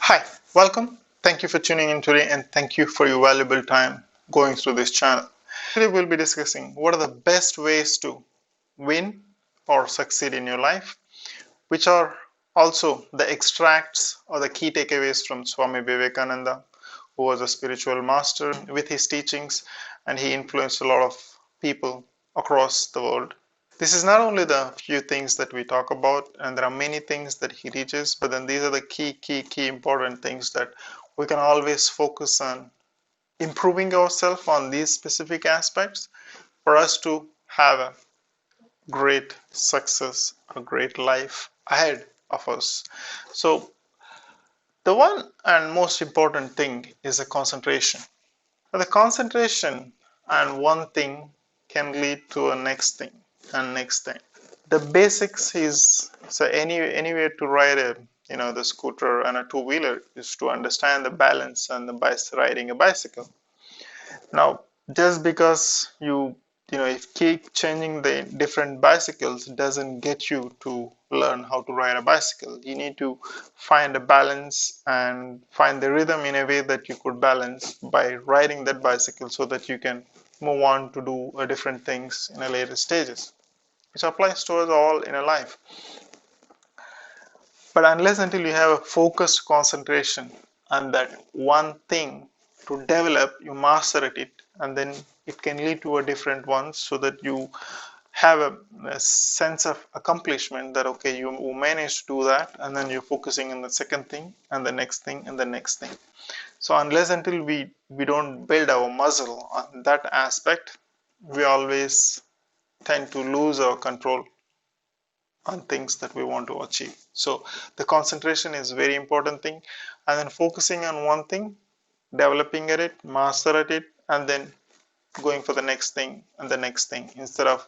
Hi, welcome. Thank you for tuning in today and thank you for your valuable time going through this channel. Today we'll be discussing what are the best ways to win or succeed in your life, which are also the extracts or the key takeaways from Swami Vivekananda, who was a spiritual master with his teachings, and he influenced a lot of people across the world. This is not only the few things that we talk about, and there are many things that he teaches, but then these are the key important things that we can always focus on improving ourselves on these specific aspects for us to have a great success, a great life ahead of us. So, the one and most important thing is the concentration. The concentration on one thing can lead to a next thing and next thing. The basics is so anywhere to ride the scooter and a two-wheeler is to understand the balance and the riding a bicycle. Now, just because if keep changing the different bicycles doesn't get you to learn how to ride a bicycle. You need to find a balance and find the rhythm in a way that you could balance by riding that bicycle so that you can move on to do different things in a later stages, which applies to us all in a life. But unless until you have a focused concentration on that one thing to develop, you master it, and then it can lead to a different one so that you have a sense of accomplishment that okay, you managed to do that, and then you're focusing on the second thing and the next thing and the next thing. So unless until we don't build our muscle on that aspect, we always tend to lose our control on things that we want to achieve. So the concentration is very important thing, and then focusing on one thing, developing at it, master at it, and then going for the next thing and the next thing instead of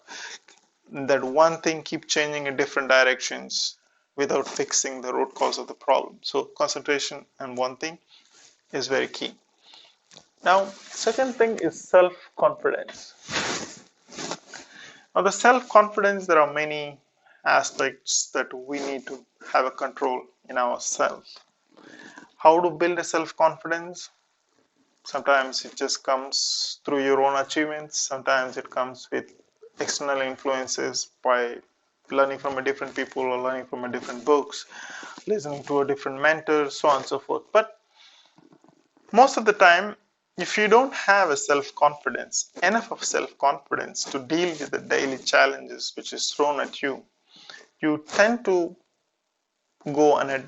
that one thing keep changing in different directions without fixing the root cause of the problem. So concentration on one thing is very key. Now, second thing is self-confidence. Now, the self-confidence, there are many aspects that we need to have a control in ourselves. How to build a self-confidence? Sometimes it just comes through your own achievements. Sometimes it comes with external influences by learning from a different people or learning from a different books, listening to a different mentor, so on and so forth. But most of the time, if you don't have a self-confidence, enough of self-confidence to deal with the daily challenges which is thrown at you, you tend to go in a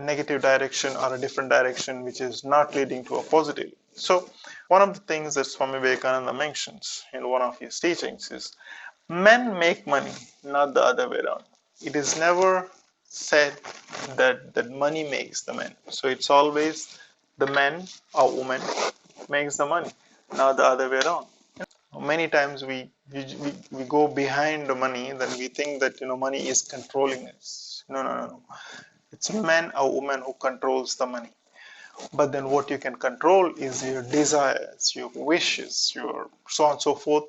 negative direction or a different direction which is not leading to a positive. So one of the things that Swami Vivekananda mentions in one of his teachings is men make money, not the other way around. It is never said that money makes the men. So it's always the man or woman makes the money, not the other way around. Many times we go behind the money, then we think that money is controlling us. No. It's man or woman who controls the money. But then what you can control is your desires, your wishes, your so on and so forth,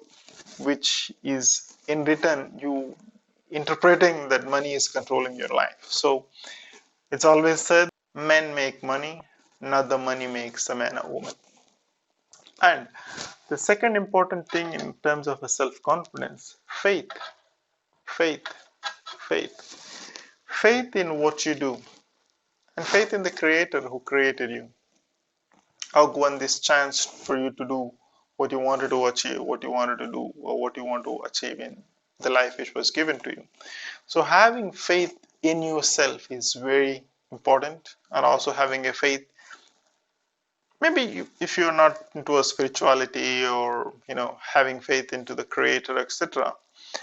which is in return you interpreting that money is controlling your life. So it's always said men make money, not the money makes the man or woman. And the second important thing in terms of a self-confidence, faith, faith, faith, faith in what you do, and faith in the creator who created you. How given this chance for you to do what you wanted to achieve, what you wanted to do, or what you want to achieve in the life which was given to you. So having faith in yourself is very important, and also having a faith. Maybe if you're not into a spirituality or having faith into the creator, etc.,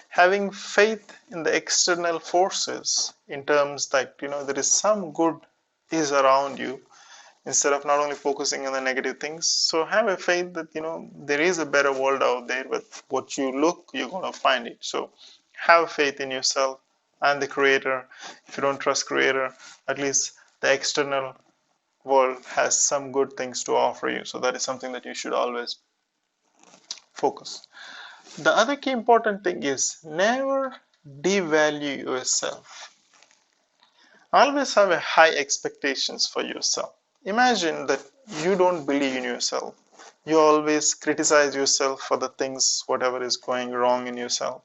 having faith in the external forces in terms that there is some good is around you instead of not only focusing on the negative things. So have a faith that there is a better world out there, but what you look, you're going to find it. So have faith in yourself and the creator. If you don't trust creator, at least the external world has some good things to offer you. So that is something that you should always focus. The other key important thing is never devalue yourself. Always have a high expectations for yourself. Imagine that you don't believe in yourself. You always criticize yourself for the things, whatever is going wrong in yourself.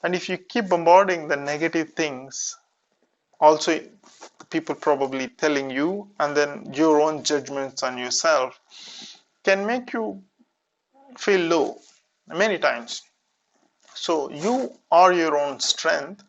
And if you keep bombarding the negative things, also people probably telling you, and then your own judgments on yourself can make you feel low many times. So you are your own strength.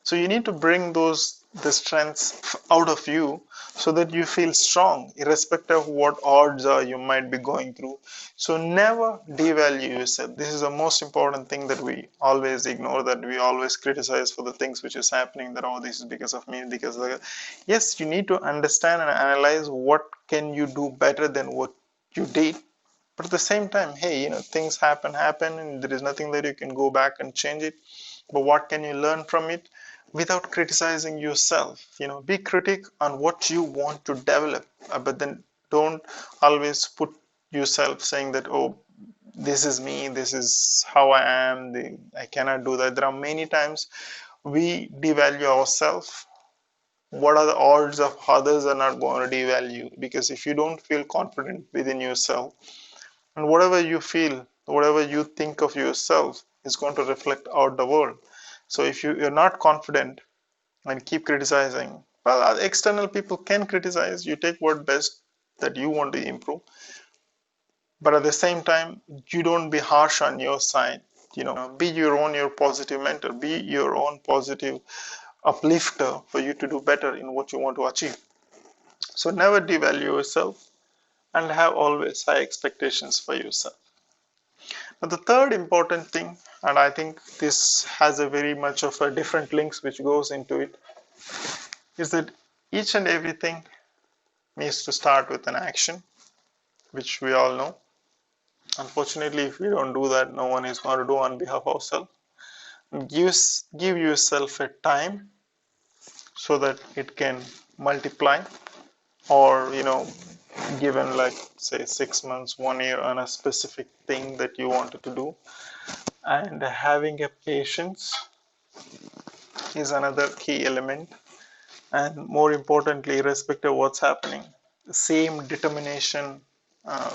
So you need to bring the strengths out of you so that you feel strong, irrespective of what odds are you might be going through. So never devalue yourself. This is the most important thing that we always ignore, that we always criticize for the things which is happening, that oh, this is because of me, because of yes, you need to understand and analyze what can you do better than what you did. But at the same time, hey, things happen, and there is nothing that you can go back and change it. But what can you learn from it without criticizing yourself? Be critic on what you want to develop, but then don't always put yourself saying that, oh, this is me, this is how I am, I cannot do that. There are many times we devalue ourselves. What are the odds of others are not going to devalue? Because if you don't feel confident within yourself, and whatever you feel, whatever you think of yourself is going to reflect out the world. So if you're not confident and keep criticizing, well, external people can criticize. You take what best that you want to improve. But at the same time, you don't be harsh on your side. Be your positive mentor, be your own positive uplifter for you to do better in what you want to achieve. So never devalue yourself and have always high expectations for yourself. Now, the third important thing, and I think this has a very much of a different links which goes into it, is that each and everything needs to start with an action, which we all know. Unfortunately, if we don't do that, no one is going to do on behalf of ourselves. Give yourself a time so that it can multiply, or given like say 6 months, 1 year on a specific thing that you wanted to do. And having a patience is another key element, and more importantly, irrespective of what's happening, the same determination um,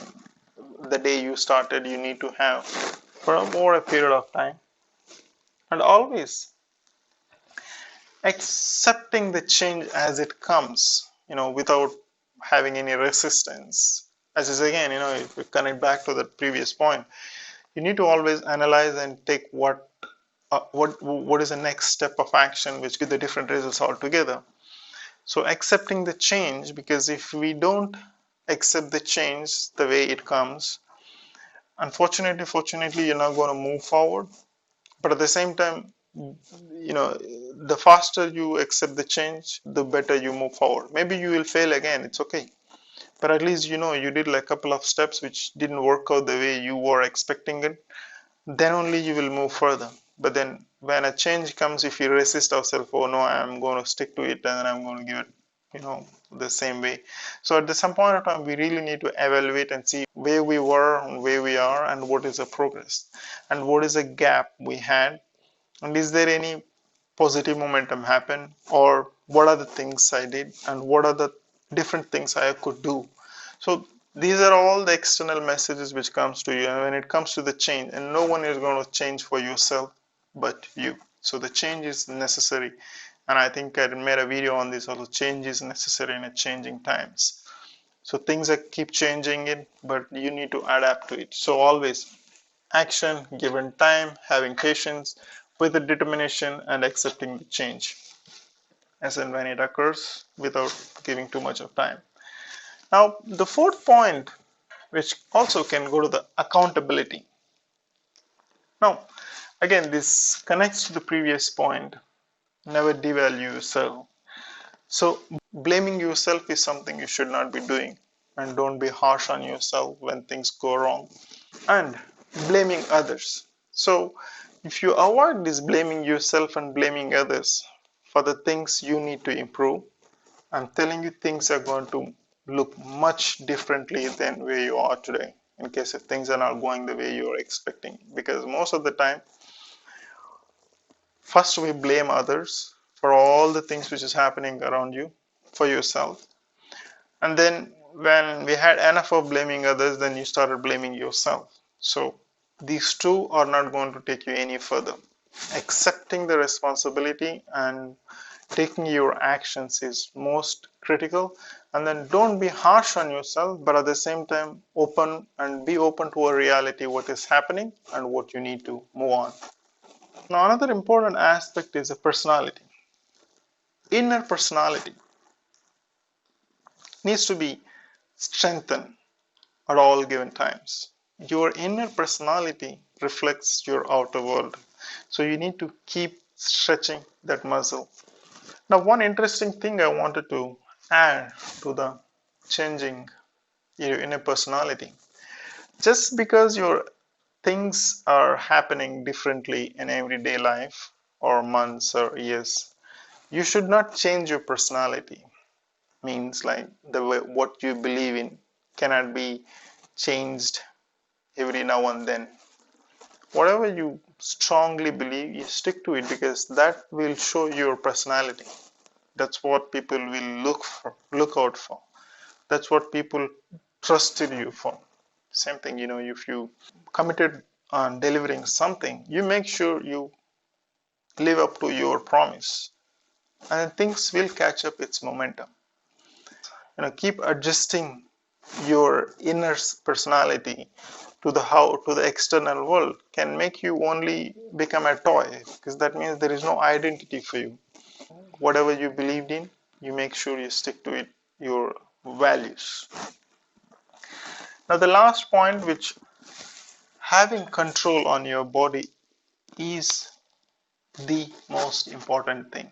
the day you started you need to have for a period of time, and always accepting the change as it comes, without having any resistance. As is again, if we connect back to the previous point, you need to always analyze and take what is the next step of action which give the different results altogether. So accepting the change, because if we don't accept the change the way it comes, fortunately, you're not going to move forward. But at the same time, the faster you accept the change, the better you move forward. Maybe you will fail again, it's okay. But at least you did like a couple of steps which didn't work out the way you were expecting it. Then only you will move further. But then when a change comes, if you resist ourselves, oh no, I'm going to stick to it and I'm going to give it, the same way. So at some point of time, we really need to evaluate and see where we were and where we are, and what is the progress and what is the gap we had, and is there any positive momentum happen, or what are the things I did and what are the different things I could do. So these are all the external messages which comes to you, and when it comes to the change, and no one is going to change for yourself but you. So the change is necessary, and I think I made a video on this also. Change is necessary in a changing times. So things are keep changing it, but you need to adapt to it. So always action, given time, having patience with the determination, and accepting the change as and when it occurs without giving too much of time. Now, the fourth point, which also can go to the accountability. Now, again, this connects to the previous point. Never devalue yourself. So, blaming yourself is something you should not be doing, and don't be harsh on yourself when things go wrong. And blaming others. So, if you avoid this blaming yourself and blaming others for the things you need to improve, I'm telling you, things are going to look much differently than where you are today, in case if things are not going the way you're expecting. Because most of the time, first we blame others, for all the things which is happening around you, for yourself. And then when we had enough of blaming others, then you started blaming yourself. So these two are not going to take you any further. Accepting the responsibility and taking your actions is most critical. And then don't be harsh on yourself, but at the same time be open to a reality, what is happening and what you need to move on. Now another important aspect is a personality. Inner personality needs to be strengthened at all given times. Your inner personality reflects your outer world. So you need to keep stretching that muscle. Now, one interesting thing I wanted to add to the changing your inner personality. Just because your things are happening differently in everyday life or months or years, you should not change your personality. Means like the way what you believe in cannot be changed every now and then. Whatever you strongly believe, you stick to it because that will show your personality. That's what people will look out for. That's what people trusted you for. Same thing, if you committed on delivering something, you make sure you live up to your promise, and things will catch up its momentum. Keep adjusting your inner personality to the external world can make you only become a toy, because that means there is no identity for you. Whatever you believed in, you make sure you stick to it, your values. Now the last point, which having control on your body is the most important thing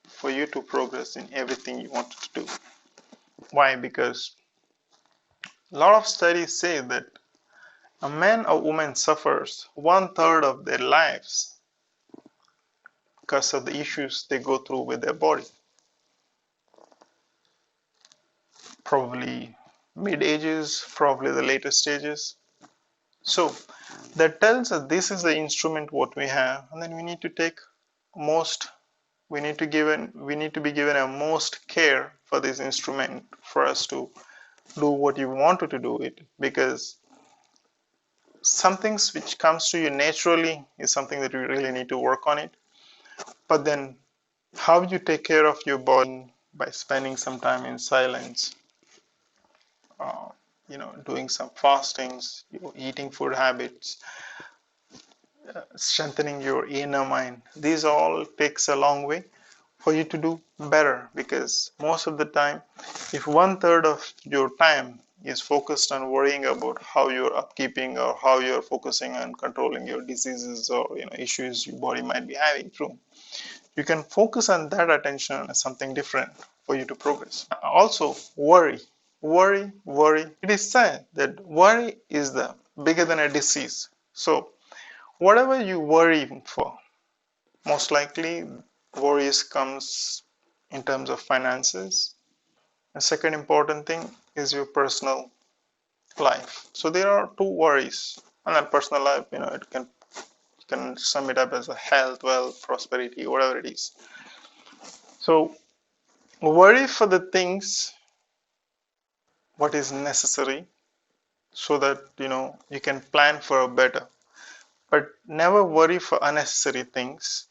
for you to progress in everything you want to do. Why? Because a lot of studies say that a man or woman suffers 1/3 of their lives because of the issues they go through with their body. Probably mid ages, probably the later stages. So that tells us this is the instrument what we have, and then we need to take most we need to be given a most care for this instrument for us to do what you wanted to do it, because some things which comes to you naturally is something that you really need to work on it. But then how you take care of your body by spending some time in silence, uh, doing some fastings, eating food habits, strengthening your inner mind. These all takes a long way for you to do better, because most of the time, if 1/3 of your time is focused on worrying about how you're upkeeping or how you're focusing on controlling your diseases or issues your body might be having through, you can focus on that attention on something different for you to progress. Also, worry. It is said that worry is the bigger than a disease. So whatever you worry for, most likely worries comes in terms of finances. The second important thing is your personal life. So there are two worries, and then personal life, it can sum it up as a health, wealth, prosperity, whatever it is. So worry for the things what is necessary, so that you can plan for a better, but never worry for unnecessary things.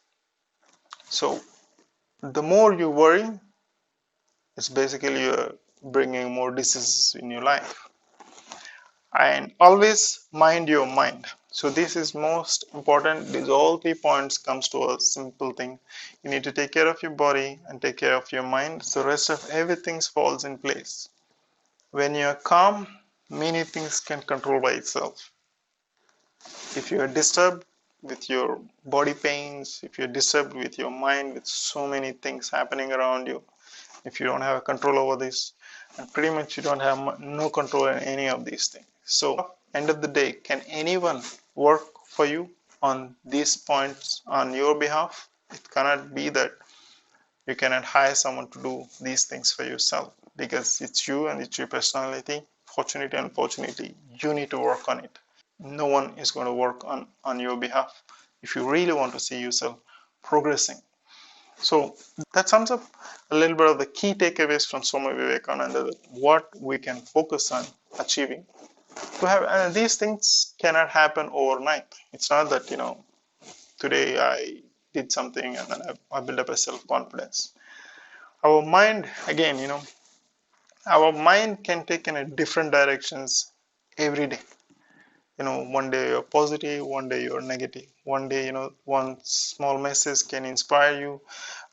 So the more you worry, it's basically you're bringing more diseases in your life. And always mind your mind. So this is most important. These all 3 points comes to a simple thing. You need to take care of your body and take care of your mind, so rest of everything falls in place. When you're calm, many things can control by itself. If you are disturbed with your body pains, if you're disturbed with your mind, with so many things happening around you, if you don't have control over this, and pretty much you don't have no control in any of these things. So end of the day, can anyone work for you on these points on your behalf? It cannot be that you cannot hire someone to do these things for yourself, because it's you and it's your personality. Fortunately, unfortunately, you need to work on it. No one is going to work on your behalf if you really want to see yourself progressing. So that sums up a little bit of the key takeaways from Swami Vivekananda, that what we can focus on achieving. To have these things cannot happen overnight. It's not that today I did something and then I built up a self confidence. Our mind, again, our mind can take in a different directions every day. One day you're positive, one day you're negative. One day, one small message can inspire you,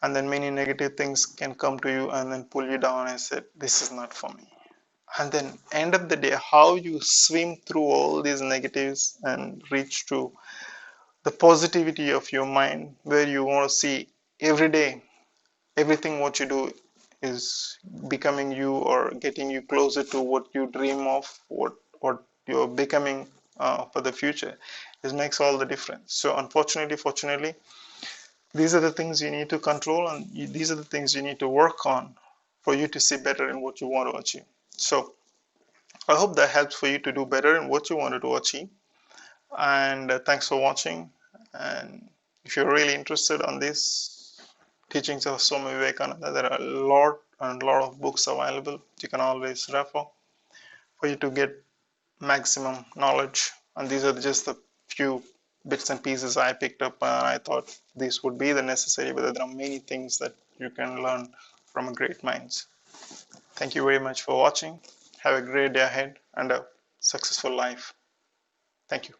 and then many negative things can come to you and then pull you down and say, this is not for me. And then end of the day, how you swim through all these negatives and reach to the positivity of your mind, where you want to see every day everything what you do is becoming you or getting you closer to what you dream of, what you're becoming for the future. This makes all the difference. So unfortunately, fortunately, these are the things you need to control, and these are the things you need to work on for you to see better in what you want to achieve. So I hope that helps for you to do better in what you wanted to achieve. And thanks for watching. And if you're really interested on this teachings of Swami Vivekananda, there are a lot of books available. You can always refer for you to get maximum knowledge. And these are just the few bits and pieces I picked up, and I thought this would be the necessary, but there are many things that you can learn from a great minds. Thank you very much for watching. Have a great day ahead and a successful life. Thank you.